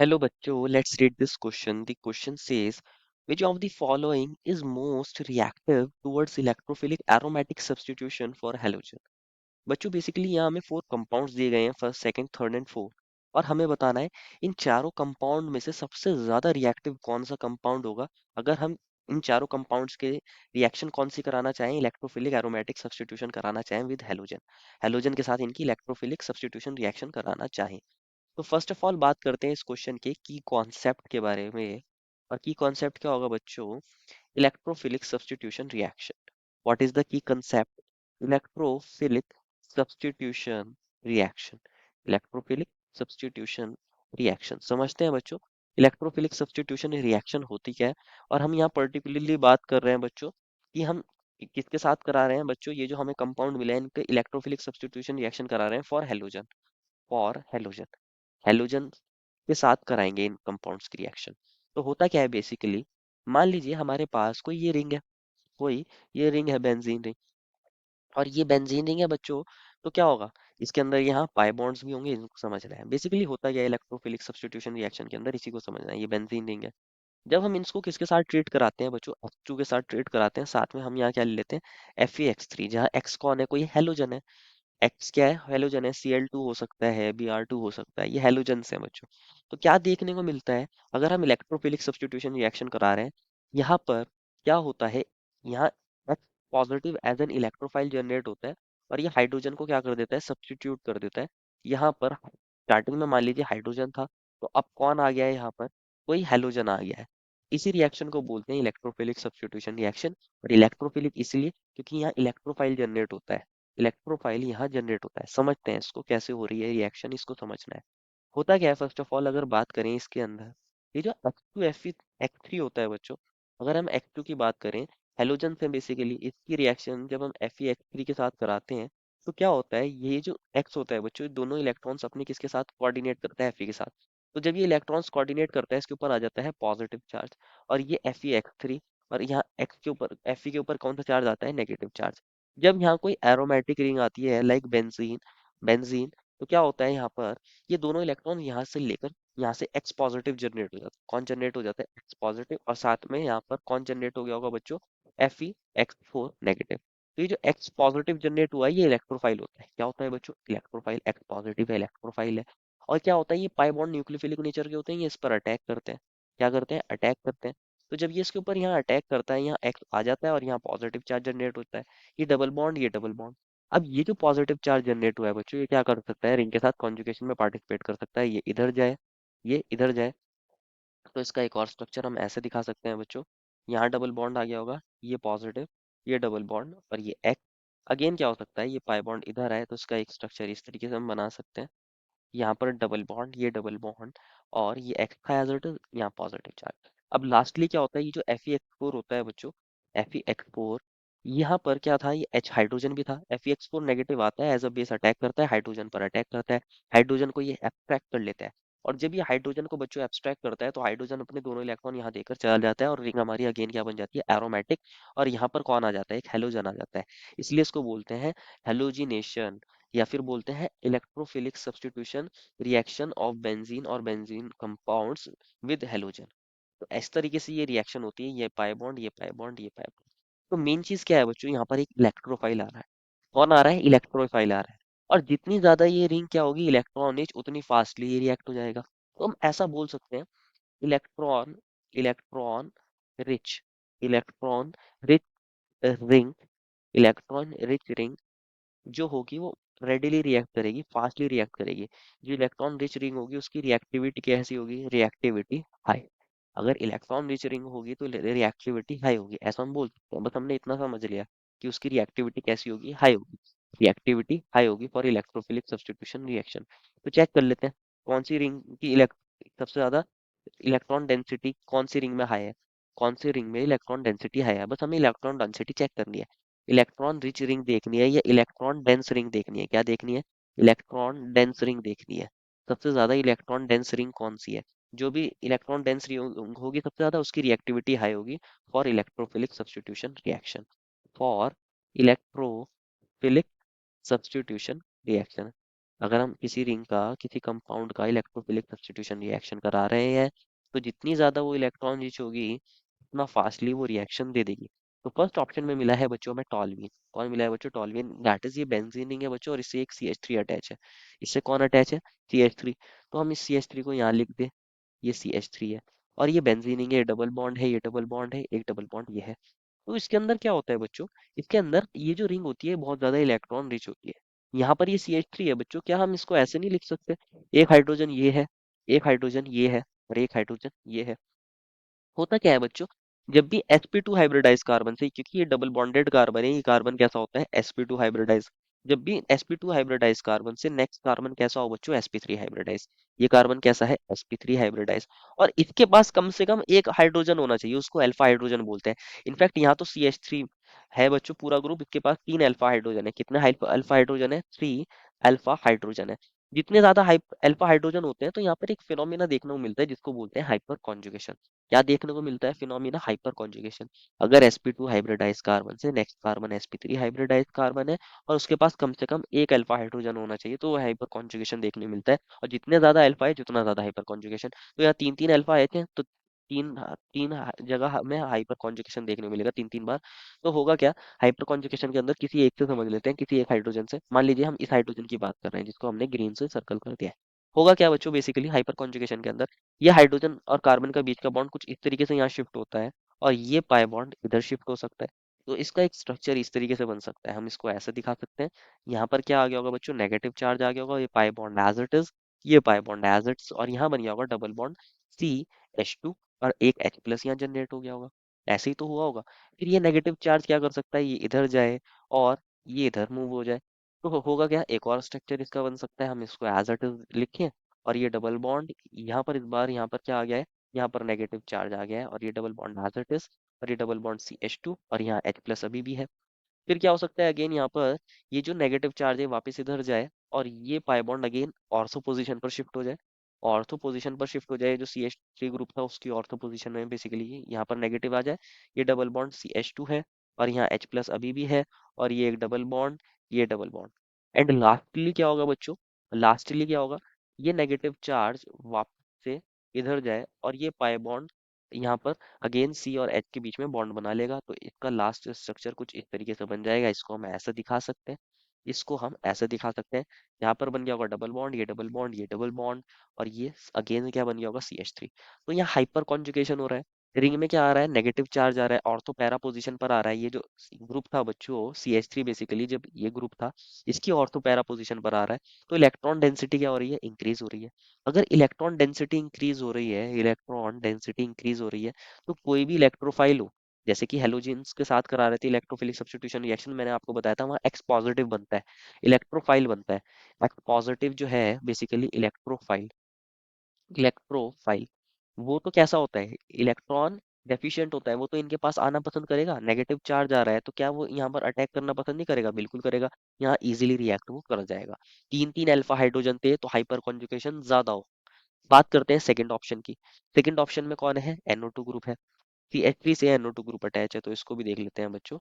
Hello बच्चों, let's read this question. The question says, which of the following is most reactive towards electrophilic aromatic substitution for halogen? बच्चों basically यहाँ हमें 4 compounds दिए गए हैं, first second third and fourth, और हमें बताना है इन चारों कंपाउंड में से सबसे ज्यादा रिएक्टिव कौन सा कंपाउंड होगा अगर हम इन चारों कंपाउंड्स के रिएक्शन कौन सी कराना चाहें, इलेक्ट्रोफिलिक एरोमेटिक सब्स्टिट्यूशन कराना चाहें विद हेलोजन, हेलोजन के साथ इनकी इलेक्ट्रोफिलिक सब्स्टिट्यूशन रिएक्शन कराना चाहें। तो फर्स्ट ऑफ ऑल बात करते हैं इस क्वेश्चन के की कॉन्सेप्ट के बारे में। और की कॉन्सेप्ट क्या होगा बच्चों? Electrophilic substitution reaction. What is the key concept? Electrophilic substitution reaction. Electrophilic substitution reaction समझते हैं बच्चों। इलेक्ट्रोफिलिक सब्स्टिट्यूशन रिएक्शन होती क्या है? और हम यहाँ पर्टिकुलरली बात कर रहे हैं बच्चों कि हम किसके साथ करा रहे हैं बच्चों, ये जो हमें कंपाउंड मिला है इनके इलेक्ट्रोफिलिक सब्स्टिट्यूशन रिएक्शन करा रहे हैं for halogen. For halogen, halogen के साथ कराएंगे इन कंपाउंड्स की रिएक्शन। तो होता क्या है बेसिकली, मान लीजिए हमारे पास कोई ये रिंग है, कोई ये रिंग है बेंजीन रिंग, और ये बेंजीन रिंग है बच्चों। तो क्या होगा, इसके अंदर यहाँ पाई बॉन्ड्स भी होंगे, इनको समझना है। बेसिकली होता क्या है इलेक्ट्रोफिलिक सब्स्टिट्यूशन रिएक्शन के अंदर, इसी को समझना है। ये बेंजीन रिंग है, जब हम इसको किसके साथ ट्रीट कराते हैं बच्चों, H2 के साथ ट्रीट कराते हैं, साथ में हम यहाँ क्या ले लेते हैं FeX3, जहाँ X कौन है, कोई हेलोजन है। एक्स क्या है, हेलोजन है, Cl2 हो सकता है, Br2 हो सकता है, ये हेलोजन्स है बच्चों। तो क्या देखने को मिलता है अगर हम इलेक्ट्रोफिलिक सब्स्टिट्यूशन रिएक्शन करा रहे हैं, यहाँ पर क्या होता है, यहाँ X positive as an electrophile generate होता है, और ये हाइड्रोजन को क्या कर देता है, सब्स्टिट्यूट कर देता है। यहाँ पर स्टार्टिंग में मान लीजिए हाइड्रोजन था, तो अब कौन आ गया है यहाँ पर, कोई हेलोजन आ गया है। इसी रिएक्शन को बोलते हैं इलेक्ट्रोफिलिक सब्स्टिट्यूशन रिएक्शन। और इलेक्ट्रोफिलिक इसलिए क्योंकि यहाँ इलेक्ट्रोफाइल जनरेट होता है, इलेक्ट्रोफाइल यहाँ जनरेट होता है। समझते हैं इसको कैसे हो रही है रिएक्शन, इसको समझना है। होता क्या है फर्स्ट ऑफ ऑल, अगर बात करें इसके अंदर, ये जो H2Fe3 होता है बच्चों, अगर हम H2 की बात करें, हेलोजन से बेसिकली इसकी रिएक्शन जब हम FeX3 के साथ कराते हैं, तो क्या होता है, ये जो X होता है बच्चों, ये दोनों इलेक्ट्रॉन्स अपने किसके साथ कोऑर्डिनेट करता है, Fe के साथ। तो जब ये इलेक्ट्रॉन्स कोऑर्डिनेट करता है, इसके ऊपर आ जाता है पॉजिटिव चार्ज, और ये FeX3, और यहाँ X के ऊपर, Fe के ऊपर कौन सा चार्ज आता है, नेगेटिव चार्ज। जब यहाँ कोई एरोमेटिक रिंग आती है लाइक बेंजीन, बेंजीन, तो क्या होता है यहाँ पर, ये दोनों इलेक्ट्रॉन यहाँ से लेकर यहाँ से एक्स पॉजिटिव जनरेट हो जाता है। कौन जनरेट हो जाता है, एक्स पॉजिटिव, और साथ में यहाँ पर कौन जनरेट हो गया होगा बच्चों, FeX4 नेगेटिव। तो ये जो एक्स पॉजिटिव जनरेट हुआ है, ये इलेक्ट्रोफाइल होता है। क्या होता है बच्चों, इलेक्ट्रोफाइल, एक्स पॉजिटिव है, इलेक्ट्रोफाइल है। और क्या होता है, ये पाई बॉन्ड न्यूक्लियोफिलिक नेचर के होते हैं, ये इस पर अटैक करते हैं। क्या करते हैं, अटैक करते हैं। तो जब ये इसके ऊपर यहाँ अटैक करता है, यहाँ एक्स आ जाता है और यहाँ पॉजिटिव चार्ज जनरेट होता है। ये डबल बॉन्ड, ये डबल बॉन्ड। अब ये जो पॉजिटिव चार्ज जनरेट हुआ है बच्चों, ये क्या कर सकता है, रिंग के साथ कॉन्जुगेशन में पार्टिसिपेट कर सकता है। ये इधर जाए, ये इधर जाए। तो इसका एक और स्ट्रक्चर हम ऐसे दिखा सकते हैं बच्चों, यहाँ डबल बॉन्ड आ गया होगा, ये पॉजिटिव, ये डबल बॉन्ड, और ये एक्स। अगेन क्या हो सकता है, ये पाई बॉन्ड इधर आए, तो इसका एक स्ट्रक्चर इस तरीके से हम बना सकते हैं। यहाँ पर डबल बॉन्ड, ये डबल बॉन्ड, और ये एक्स्ट्रा एज, यहाँ पॉजिटिव चार्ज। अब लास्टली क्या होता है, ये जो FeX4 होता है बच्चों, FeX4, यहाँ पर क्या था, ये H हाइड्रोजन भी था। FeX4 नेगेटिव आता है, एज अ बेस अटैक करता है, हाइड्रोजन पर अटैक करता है। हाइड्रोजन को ये एब्स्ट्रैक्ट कर लेता है, और जब ये हाइड्रोजन को बच्चों एब्स्ट्रैक्ट करता है, तो हाइड्रोजन अपने दोनों इलेक्ट्रॉन यहाँ देकर चला जाता है, और रिंग हमारी अगेन क्या बन जाती है, एरोमेटिक। और यहाँ पर कौन आ जाता है, एक हेलोजन आ जाता है। इसलिए इसको बोलते हैं हेलोजिनेशन, या फिर बोलते हैं electrophilic substitution reaction of benzene और बेंजीन कंपाउंड्स विद हेलोजन। तो इस तरीके से ये रिएक्शन होती है, ये पाई बॉन्ड, ये पाई बॉन्ड, ये पाई बॉन्ड। तो मेन चीज क्या है बच्चों, यहाँ पर एक इलेक्ट्रोफाइल आ रहा है। कौन आ रहा है, इलेक्ट्रोफाइल आ रहा है। और जितनी ज्यादा ये रिंग क्या होगी, इलेक्ट्रॉन रिच, उतनी फास्टली ये रिएक्ट हो जाएगा। तो हम ऐसा बोल सकते हैं, electron, electron rich, electron rich ring, electron rich ring जो होगी वो रेडिली रिएक्ट करेगी, फास्टली रिएक्ट करेगी। जो इलेक्ट्रॉन रिच रिंग होगी उसकी रिएक्टिविटी कैसी होगी, रिएक्टिविटी हाई। अगर इलेक्ट्रॉन रिच रिंग होगी तो रिएक्टिविटी हाई होगी, ऐसा हम बोल सकते हैं। बस हमने इतना समझ लिया कि उसकी रिएक्टिविटी कैसी होगी, हाई होगी। रिएक्टिविटी हाई होगी फॉर इलेक्ट्रोफिलिक सब्स्टिट्यूशन रिएक्शन। तो चेक कर लेते हैं कौन सी रिंग की सबसे ज्यादा इलेक्ट्रॉन डेंसिटी कौन सी रिंग में हाई है, कौन सी रिंग में इलेक्ट्रॉन डेंसिटी हाई है। बस हमें इलेक्ट्रॉन डेंसिटी चेक करनी है। इलेक्ट्रॉन रिच रिंग देखनी है या इलेक्ट्रॉन डेंस रिंग देखनी है, क्या देखनी है, इलेक्ट्रॉन डेंस रिंग देखनी है। सबसे ज्यादा इलेक्ट्रॉन डेंस रिंग कौन सी है, जो भी इलेक्ट्रॉन डेंस रिंग होगी सबसे ज्यादा, उसकी रिएक्टिविटी हाई होगी for electrophilic substitution reaction, for electrophilic substitution reaction. अगर हम किसी रिंग का किसी कंपाउंड का इलेक्ट्रोफिलिक सब्स्टिट्यूशन रिएक्शन करा रहे हैं तो जितनी ज्यादा वो इलेक्ट्रॉन रिच होगी उतना फास्टली वो रिएक्शन दे देगी। तो फर्स्ट ऑप्शन में मिला है बच्चों में टॉलवीन। कौन मिला है बच्चों? टॉलवीन। दैट इज ये बेंजीन रिंग है बच्चों और इससे एक CH3 अटैच है। इससे कौन अटैच है? CH3। तो हम इस CH3 को यहाँ लिख दें, ये CH3 है। और ये बेंजीन रिंग है, ये डबल बॉन्ड है, ये डबल बॉन्ड है, एक डबल बॉन्ड ये है। तो इसके अंदर क्या होता है बच्चों? इसके अंदर ये जो रिंग होती है बहुत ज्यादा इलेक्ट्रॉन रिच होती है। यहाँ पर ये CH3 है बच्चों, क्या हम इसको ऐसे नहीं लिख सकते? एक हाइड्रोजन ये है, एक हाइड्रोजन ये है और एक हाइड्रोजन ये है। होता क्या है बच्चों? जब भी sp2 हाइब्रिडाइज कार्बन से, क्योंकि ये डबल बॉन्डेड कार्बन है, ये कार्बन कैसा होता है? sp2 hybridise. जब भी sp2 हाइब्रिडाइज कार्बन से नेक्स्ट कार्बन कैसा हो बच्चों? sp3 hybridise. ये कार्बन कैसा है? sp3 hybridise. और इसके पास कम से कम एक हाइड्रोजन होना चाहिए, उसको अल्फा हाइड्रोजन बोलते हैं। इनफैक्ट यहाँ तो CH3 है बच्चों पूरा ग्रुप, इसके पास 3 अल्फा हाइड्रोजन है। कितने अल्फा हाइड्रोजन है? 3 अल्फा हाइड्रोजन है। जितने ज्यादा अल्फा हाइड्रोजन होते हैं तो यहाँ पर एक फिनोमिना देखने को मिलता है जिसको बोलते हैं हाइपर कॉन्जुगेशन। क्या देखने को मिलता है? Phenomena hyperconjugation. अगर sp2 हाइब्रिडाइज कार्बन से next carbon sp3 hybridise carbon है और उसके पास कम से कम एक अल्फा हाइड्रोजन होना चाहिए तो हाइपर कॉन्जुगेशन देखने को मिलता है। और जितने ज्यादा अल्फा है जितना ज्यादा हाइपर कॉन्जुगेशन। तो यहाँ तीन तीन अल्फा आए थे तो तीन तीन जगह हमें हाइपर कॉन्जुगेशन देखने को मिलेगा, तीन तीन बार। तो होगा क्या? हाइपर कॉन्जुगेशन के अंदर किसी एक से समझ लेते हैं, किसी एक हाइड्रोजन से। मान लीजिए हम इस हाइड्रोजन की बात कर रहे हैं जिसको हमने ग्रीन से सर्कल कर दिया है। होगा क्या बच्चों? बेसिकली हाइपर कॉन्जुगेशन के अंदर ये हाइड्रोजन और कार्बन का बीच का बॉन्ड कुछ इस तरीके से यहाँ शिफ्ट होता है और ये पाई बॉन्ड इधर शिफ्ट हो सकता है। तो इसका एक स्ट्रक्चर इस तरीके से बन सकता है, हम इसको ऐसे दिखा सकते हैं। यहाँ पर क्या आ गया होगा बच्चों? नेगेटिव चार्ज आ गया होगा, ये pi bond as it is, ये पाई बॉन्ड एज इट्स, और यहाँ बन गया होगा डबल बॉन्ड CH2 और एक H+ यहाँ जनरेट हो गया होगा। ऐसे ही तो हुआ होगा। फिर ये नेगेटिव चार्ज क्या कर सकता है? ये इधर जाए और ये इधर मूव हो जाए। तो होगा क्या? एक और स्ट्रक्चर इसका बन सकता है, हम इसको एज इट इज लिखें। और ये डबल बॉन्ड यहाँ पर, इस बार यहाँ पर क्या आ गया है? यहाँ पर नेगेटिव चार्ज आ गया है और ये double bond as it is. और ये डबल बॉन्ड CH2 और यहाँ H+ अभी भी है। फिर क्या हो सकता है? अगेन यहाँ पर ये जो नेगेटिव चार्ज है वापस इधर जाए और ये pi bond again ortho position पर शिफ्ट हो जाए। ऑर्थो पोजीशन पर शिफ्ट हो जाए, जो CH3 ग्रुप था उसकी ऑर्थो पोजीशन में बेसिकली यहाँ पर नेगेटिव आ जाए। ये डबल बॉन्ड CH2 है और यहाँ H+ अभी भी है और ये एक डबल बॉन्ड, ये डबल बॉन्ड। एंड लास्टली क्या होगा बच्चों? लास्टली क्या होगा? ये नेगेटिव चार्ज वापस से इधर जाए और ये पाई बॉन्ड यहाँ पर अगेन C और H के बीच में बॉन्ड बना लेगा। तो इसका लास्ट स्ट्रक्चर कुछ इस तरीके से बन जाएगा। इसको हम ऐसे दिखा सकते हैं, इसको हम ऐसे दिखा सकते हैं। यहाँ पर बन गया होगा डबल बॉन्ड, ये डबल बॉन्ड, ये डबल बॉन्ड, और ये अगेन क्या बन गया होगा? CH3। तो यहाँ हाइपर कॉन्जुगेशन हो रहा है। रिंग में क्या आ रहा है? नेगेटिव चार्ज आ रहा है, ऑर्थो पैरा पोजीशन पर आ रहा है। ये जो ग्रुप था बच्चों CH3, बेसिकली जब ये ग्रुप था इसकी ऑर्थो पैरा पोजीशन पर आ रहा है। तो इलेक्ट्रॉन डेंसिटी क्या हो रही है? इंक्रीज हो रही है। अगर इलेक्ट्रॉन डेंसिटी इंक्रीज हो रही है, इलेक्ट्रॉन डेंसिटी इंक्रीज हो रही है, तो कोई भी इलेक्ट्रोफाइल हो, जैसे कि हेलोजेंस के साथ करा रहे थे इलेक्ट्रोफिलिक सब्स्टिट्यूशन रिएक्शन, मैंने आपको बताया था वहाँ एक्स पॉजिटिव बनता है, इलेक्ट्रोफाइल बनता है। एक्स पॉजिटिव जो है बेसिकली इलेक्ट्रोफाइल, इलेक्ट्रोफाइल वो तो कैसा होता है? इलेक्ट्रॉन डेफिशिएंट होता है। वो तो इनके पास आना पसंद करेगा। नेगेटिव चार्ज आ रहा है तो क्या वो यहाँ पर अटैक करना पसंद नहीं करेगा? बिल्कुल करेगा। यहाँ इजीली रिएक्ट वो कर जाएगा। तीन तीन अल्फा हाइड्रोजन थे तो हाइपर कॉन्जुगेशन ज्यादा हो। बात करते हैं सेकंड ऑप्शन की। सेकंड ऑप्शन में कौन है? NO2 ग्रुप है। CH3 से NO2 ग्रुप अटैच है, तो इसको भी देख लेते हैं बच्चों।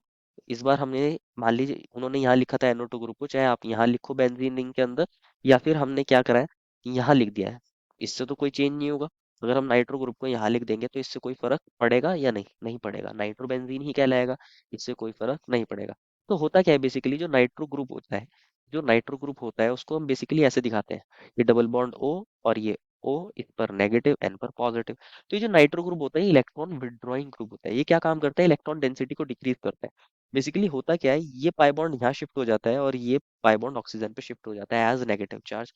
इस बार हमने, मान लीजिए उन्होंने यहाँ लिखा था NO2 ग्रुप को, चाहे आप यहाँ लिखो बेंजीन रिंग के अंदर, या फिर हमने क्या करा है यहाँ लिख दिया है। इससे तो कोई चेंज नहीं होगा। अगर हम नाइट्रो ग्रुप को यहाँ लिख देंगे तो इससे कोई फर्क पड़ेगा या नहीं? नहीं पड़ेगा, नाइट्रो बेंजीन ही कहलाएगा। इससे कोई फर्क नहीं पड़ेगा। तो होता क्या है बेसिकली? जो नाइट्रो ग्रुप होता है, जो नाइट्रो ग्रुप होता है उसको हम बेसिकली ऐसे दिखाते हैं, ये डबल बॉन्ड O और ये O, इस पर नेगेटिव, N पर पॉजिटिव। तो ये जो नाइट्रो ग्रुप होता है ये इलेक्ट्रॉन विड्रॉइंग ग्रुप होता है। ये क्या काम करता है? इलेक्ट्रॉन डेंसिटी को डिक्रीज करता है। बेसिकली होता क्या है, ये पाई बॉन्ड यहाँ शिफ्ट हो जाता है और ये पाई बॉन्ड ऑक्सीजन पे शिफ्ट हो जाता है एज नेगेटिव चार्ज।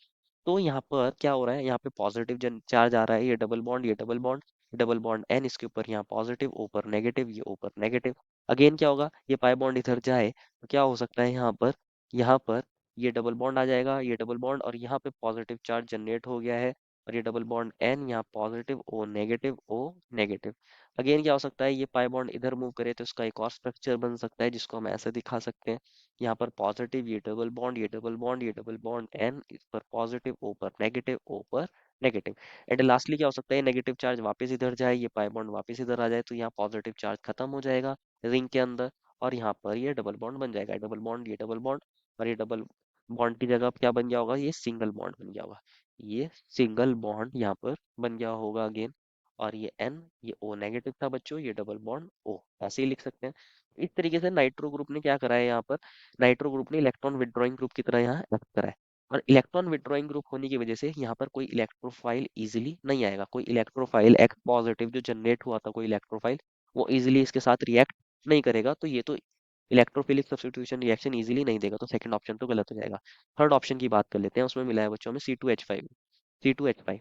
तो यहाँ पर क्या हो रहा है? यहाँ पे पॉजिटिव चार्ज आ रहा है, ये डबल बॉन्ड, ये double bond, double bond N, इसके ऊपर यहाँ पॉजिटिव, ऊपर नेगेटिव, ये ऊपर नेगेटिव। अगेन क्या होगा? ये पाई बॉन्ड इधर जाए तो क्या हो सकता है? यहाँ पर ये डबल बॉन्ड आ जाएगा, ये डबल बॉन्ड, और यहाँ पे पॉजिटिव चार्ज जनरेट हो गया है। और ये डबल बॉन्ड N, यहाँ positive O negative, O negative. Again क्या हो सकता है? ये पाई बॉन्ड इधर मूव करे तो इसका एक और स्ट्रक्चर बन सकता है जिसको हम ऐसे दिखा सकते हैं। यहाँ पर पॉजिटिव, ये डबल बॉन्ड, ये डबल बॉन्ड, ये डबल बॉन्ड N, इस पर पॉजिटिव, O पर नेगेटिव, O पर नेगेटिव। एंड लास्टली क्या हो सकता है? नेगेटिव चार्ज वापस इधर जाए, ये पाई बॉन्ड वापस इधर आ जाए तो यहाँ पॉजिटिव चार्ज खत्म हो जाएगा रिंग के अंदर। और यहाँ पर ये डबल बॉन्ड बन जाएगा, डबल बॉन्ड, ये डबल बॉन्ड और ये डबल बॉन्ड की जगह अब क्या बन गया होगा, ये सिंगल बॉन्ड बन गया होगा। ये सिंगल बॉन्ड यहाँ पर बन गया होगा अगेन। और ये एन, ये ओ नेगेटिव था बच्चों, ये डबल बॉन्ड ओ, ऐसे ही लिख सकते हैं। इस तरीके से नाइट्रो ग्रुप ने क्या करा है यहाँ पर, नाइट्रो ग्रुप ने इलेक्ट्रॉन विड्रॉइंग ग्रुप की तरह यहाँ एक्ट करा है। और इलेक्ट्रॉन विड्रॉइंग ग्रुप होने की वजह से यहाँ पर कोई इलेक्ट्रोफाइल इजीली नहीं आएगा। कोई इलेक्ट्रोफाइल एक्स पॉजिटिव जो जनरेट हुआ था, कोई इलेक्ट्रोफाइल वो इजीली इसके साथ रिएक्ट नहीं करेगा। तो ये तो इलेक्ट्रोफिलिक सब्स्टिट्यूशन रिएक्शन इजीली नहीं देगा, तो सेकंड ऑप्शन तो गलत हो जाएगा। थर्ड ऑप्शन की बात कर लेते हैं, उसमें मिला है बच्चों में C2H5। C2H5,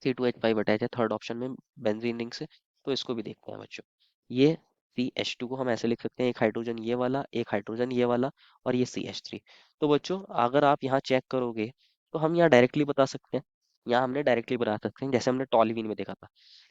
C2H5 अटैच है थर्ड ऑप्शन में बेंजीन रिंग से। तो इसको भी देखते हैं बच्चों। ये CH2 को हम ऐसे लिख सकते हैं, एक हाइड्रोजन ये वाला, एक हाइड्रोजन ये वाला, और ये CH3। तो बच्चों अगर आप यहाँ चेक करोगे तो हम यहाँ डायरेक्टली बता सकते हैं। यहाँ हमने डायरेक्टली बता सकते हैं, जैसे हमने टॉल्यूवीन में देखा था।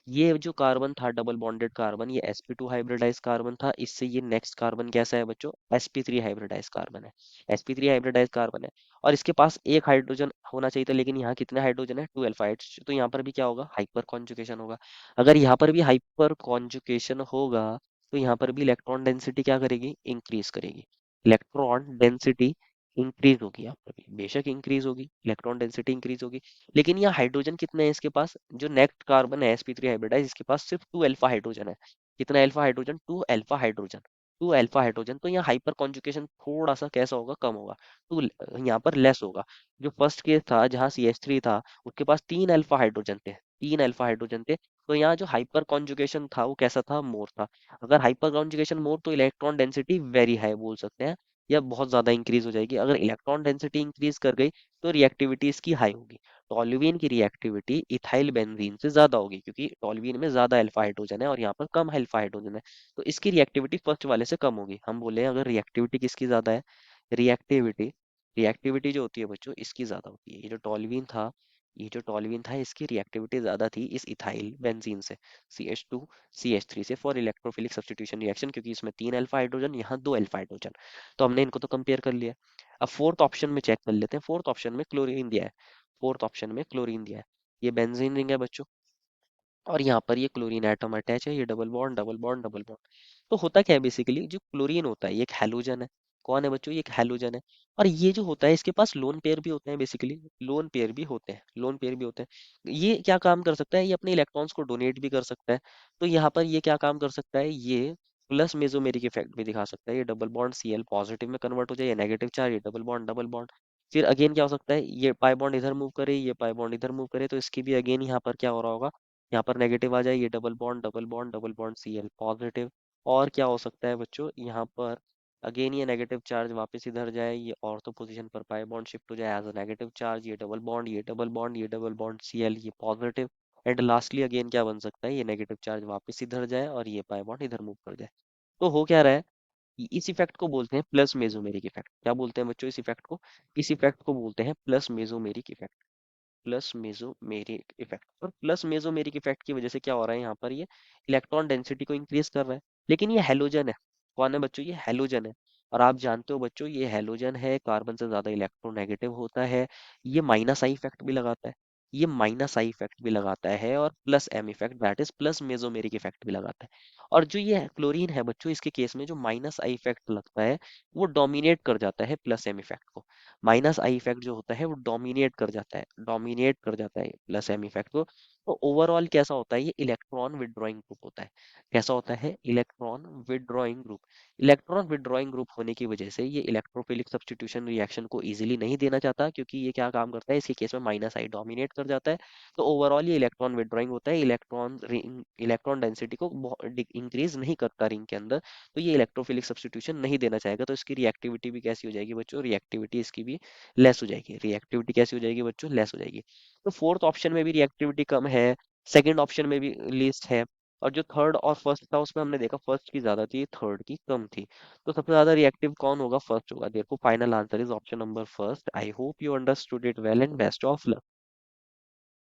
ये जो कार्बन था डबल बॉन्डेड कार्बन, ये sp2 हाइब्रिडाइज कार्बन था। इससे ये नेक्स्ट कार्बन कैसा है बच्चों, sp3 हाइब्रिडाइज कार्बन है। sp3 हाइब्रिडाइज कार्बन है। और इसके पास एक हाइड्रोजन होना चाहिए था, लेकिन यहाँ कितने हाइड्रोजन है, 2 अल्फा। तो यहाँ पर भी क्या होगा, हाइपर कॉन्जुगेशन होगा। अगर यहाँ पर भी हाइपर कॉन्जुगेशन होगा तो यहाँ पर भी इलेक्ट्रॉन डेंसिटी क्या करेगी, इंक्रीज करेगी। इलेक्ट्रॉन डेंसिटी इंक्रीज होगी, यहाँ पर भी बेशक इंक्रीज होगी, इलेक्ट्रॉन डेंसिटी इंक्रीज होगी। लेकिन यहाँ हाइड्रोजन कितने हैं इसके पास, जो नेक्स्ट कार्बन है sp3 हाइब्रिडाइज, इसके पास सिर्फ 2 अल्फा हाइड्रोजन है। कितना alpha hydrogen, 2 alpha hydrogen. 2 alpha hydrogen, तो यहाँ हाइपर कॉन्जुगेशन थोड़ा सा कैसा होगा, कम होगा। टू यहाँ पर लेस होगा। जो फर्स्ट केस था जहाँ CH3 था, उसके पास 3 अल्फा हाइड्रोजन थे, 3 अल्फा हाइड्रोजन थे। तो यहाँ जो हाइपर कॉन्जुगेशन था वो कैसा था, मोर था। अगर हाइपर कॉन्जुगेशन मोर तो इलेक्ट्रॉन डेंसिटी वेरी हाई बोल सकते हैं, या बहुत ज्यादा इंक्रीज हो जाएगी। अगर इलेक्ट्रॉन डेंसिटी इंक्रीज कर गई तो रिएक्टिविटी इसकी हाई होगी। टॉल्यूवीन की रिएक्टिविटी इथाइल बेंजीन से ज्यादा होगी, क्योंकि टॉल्यूवीन में ज्यादा अल्फा हाइड्रोजन है और यहाँ पर कम अल्फा हाइड्रोजन है। तो इसकी रिएक्टिविटी फर्स्ट वाले से कम होगी। हम बोले अगर रिएक्टिविटी किसकी ज्यादा है, रिएक्टिविटी रिएक्टिविटी जो होती है बच्चों इसकी ज्यादा होती है। ये जो टॉल्यूवीन था, ये जो टॉल्यूवीन था इसकी रिएक्टिविटी ज्यादा थी इस इथाइल बेंजीन से, CH2 CH3 से, फॉर इलेक्ट्रोफिलिक सब्स्टिट्यूशन रिएक्शन, क्योंकि इसमें 3 अल्फा हाइड्रोजन, यहाँ 2 अल्फा हाइड्रोजन। तो हमने इनको तो कंपेयर कर लिया। अब फोर्थ ऑप्शन में चेक कर लेते हैं। फोर्थ ऑप्शन में क्लोरीन दिया है, फोर्थ ऑप्शन में क्लोरीन दिया है। ये बेंजीन रिंग है बच्चों, और यहाँ पर ये क्लोरीन एटम अटैच है, ये double bond double bond double bond. तो होता क्या है बेसिकली, जो क्लोरीन होता है ये एक हैलोजन है। कौन है बच्चों, ये एक हैलोजन है। और ये जो होता है इसके पास लोन पेयर भी होते हैं, बेसिकली लोन पेयर भी होते हैं, लोन पेयर भी होते हैं। ये क्या काम कर सकता है, ये अपने इलेक्ट्रॉन्स को डोनेट भी कर सकता है। तो यहाँ पर ये क्या काम कर सकता है, ये प्लस मेसोमेरिक इफेक्ट भी दिखा सकता है। ये डबल बॉन्ड Cl पॉजिटिव में कन्वर्ट हो जाए, ये नेगेटिव चार्ज, ये डबल बॉन्ड डबल बॉन्ड। फिर अगेन क्या हो सकता है, ये पाई बॉन्ड इधर मूव करे, ये पाई बॉन्ड इधर मूव करे, तो इसकी भी अगेन यहाँ पर क्या हो रहा होगा, यहाँ पर नेगेटिव आ जाए, ये double bond double bond double bond Cl positive. और क्या हो सकता है बच्चों, यहाँ पर अगेन ये नेगेटिव चार्ज वापस इधर जाए, ये ऑर्थो पोजीशन पर पाई बॉन्ड शिफ्ट हो जाए एज अ नेगेटिव चार्ज, ये डबल बॉन्ड, ये डबल बॉन्ड, ये डबल बॉन्ड Cl, ये पॉजिटिव। एंड लास्टली अगेन क्या बन सकता है, ये नेगेटिव चार्ज वापस इधर जाए और ये पाई बॉन्ड इधर मूव कर जाए। तो हो क्या रहा है, इस इफेक्ट को बोलते हैं प्लस मेसोमेरिक इफेक्ट। क्या बोलते हैं बच्चों इस इफेक्ट को, इस इफेक्ट को बोलते हैं plus mesomeric effect. Plus mesomeric effect, और प्लस मेसोमेरिक इफेक्ट की वजह से क्या हो रहा है, यहाँ पर ये इलेक्ट्रॉन डेंसिटी को इंक्रीज कर रहा है। लेकिन ये हेलोजन है, कौन है बच्चों, ये हेलोजन है। और आप जानते हो बच्चों ये हेलोजन है, कार्बन से ज्यादा इलेक्ट्रोनेगेटिव होता है। ये माइनस आई इफेक्ट भी लगाता है, ये माइनस आई इफेक्ट भी लगाता है, और plus M effect that is plus mesomeric effect भी लगाता है। और जो ये क्लोरीन है बच्चों, इसके केस में जो माइनस आई इफेक्ट लगता है वो डोमिनेट कर जाता है प्लस एम इफेक्ट को। माइनस आई इफेक्ट जो होता है वो डोमिनेट कर जाता है, डोमिनेट कर जाता है प्लस एम इफेक्ट को। तो ओवरऑल कैसा होता है, ये इलेक्ट्रॉन विड्रॉइंग ग्रुप होता है। कैसा होता है, electron withdrawing group. Electron withdrawing group होने की वजह से ये इलेक्ट्रोफिलिक सब्स्टिट्यूशन रिएक्शन को इजीली नहीं देना चाहता, क्योंकि ये क्या काम करता है, इसके केस में माइनस आई डोमिनेट कर जाता है। तो ओवरऑल ये इलेक्ट्रॉन विड्रॉइंग होता है, इलेक्ट्रॉन डेंसिटी को इंक्रीज नहीं करता रिंग के अंदर। तो ये इलेक्ट्रोफिलिक सब्स्टिट्यूशन नहीं देना चाहेगा, तो इसकी रिएक्टिविटी भी कैसी हो जाएगी बच्चों, रिएक्टिविटी इसकी भी लेस हो जाएगी। रिएक्टिविटी कैसी हो जाएगी बच्चों, लेस हो जाएगी। तो फोर्थ ऑप्शन में भी रिएक्टिविटी कम है, सेकंड ऑप्शन में भी लीस्ट है। और जो थर्ड और फर्स्ट था उसमें हमने देखा फर्स्ट की ज्यादा थी, थर्ड की कम थी। तो सबसे ज्यादा रिएक्टिव कौन होगा, फर्स्ट होगा। देखो final answer is option number first. I hope you understood it well and best of luck.